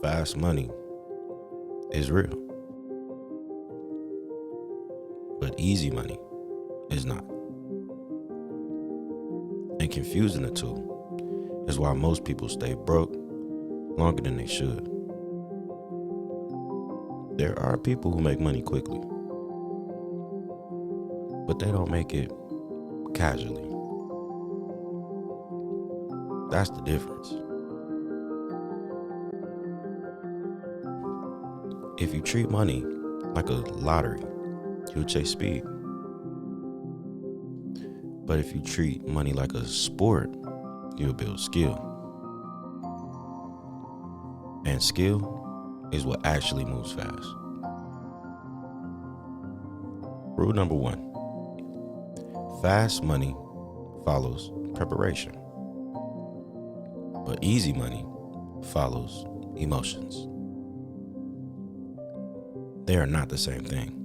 Fast money is real, but easy money is not. And confusing the two is why most people stay broke longer than they should. There are people who make money quickly, but they don't make it casually. That's the difference. If you treat money like a lottery, you'll chase speed. But if you treat money like a sport, you'll build skill. And skill is what actually moves fast. Rule number 1. Fast money follows preparation, but easy money follows emotions. They are not the same thing.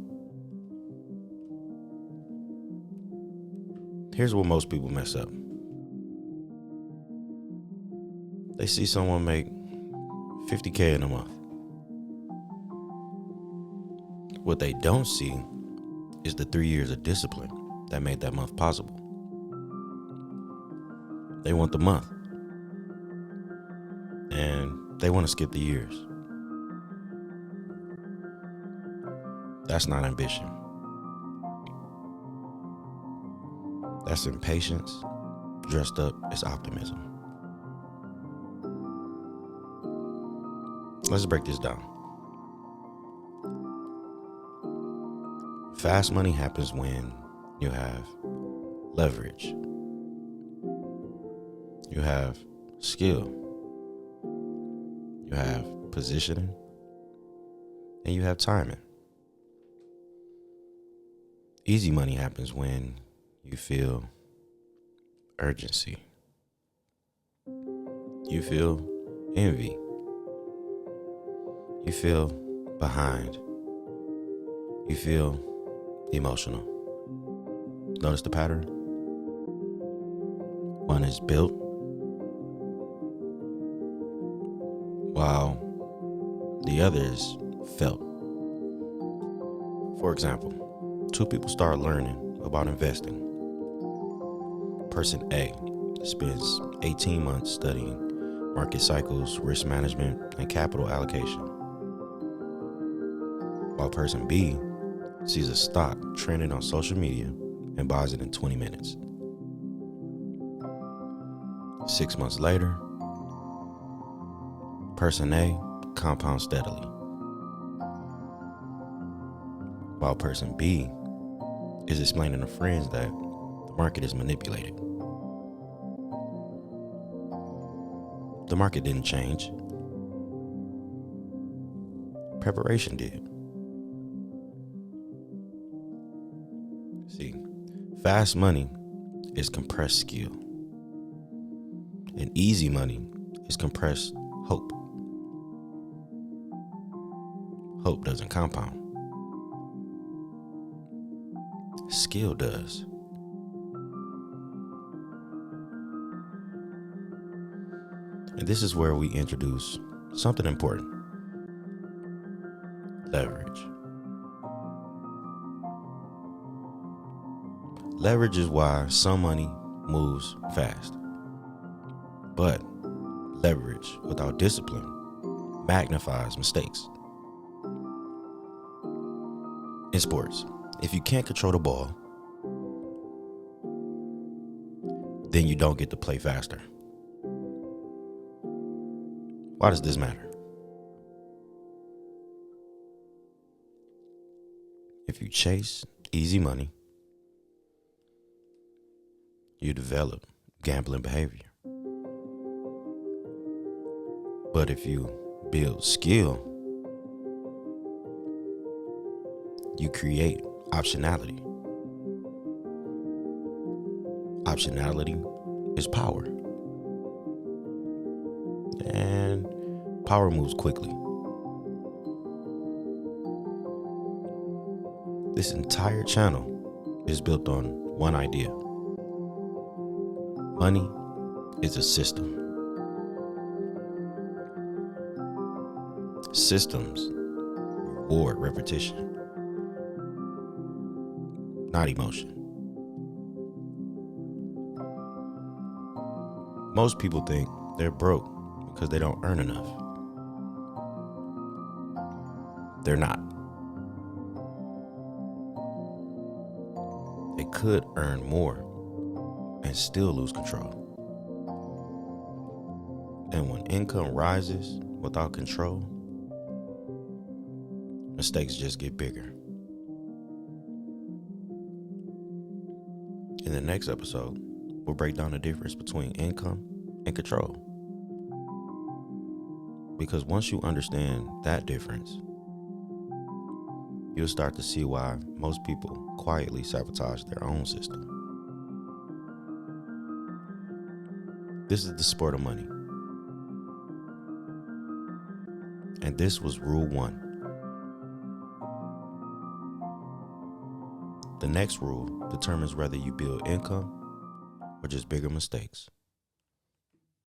Here's where most people mess up. They see someone make $50K in a month. What they don't see is the 3 years of discipline that made that month possible. They want the month, and they want to skip the years. That's not ambition. That's impatience dressed up as optimism. Let's break this down. Fast money happens when you have leverage, you have skill, you have positioning, and you have timing. Easy money happens when you feel urgency, you feel envy, you feel behind, you feel emotional. Notice the pattern? One is built while the other is felt. For example, 2 people start learning about investing. Person A spends 18 months studying market cycles, risk management, and capital allocation, while person B sees a stock trending on social media and buys it in 20 minutes. 6 months later, person A compounds steadily, while person B is explaining to friends that the market is manipulated. The market didn't change. Preparation did. See, fast money is compressed skill, and easy money is compressed hope. Hope doesn't compound. Skill does. And this is where we introduce something important: leverage. Leverage is why some money moves fast. But leverage without discipline magnifies mistakes. In sports, if you can't control the ball, then you don't get to play faster. Why does this matter? If you chase easy money, you develop gambling behavior. But if you build skill, you create optionality. Optionality is power. And power moves quickly. This entire channel is built on one idea: money is a system. Systems reward repetition, not emotion. Most people think they're broke because they don't earn enough. They're not. They could earn more and still lose control. And when income rises without control, mistakes just get bigger. In the next episode, we'll break down the difference between income and control. Because once you understand that difference, you'll start to see why most people quietly sabotage their own system. This is the sport of money. And this was rule 1. The next rule determines whether you build income or just bigger mistakes.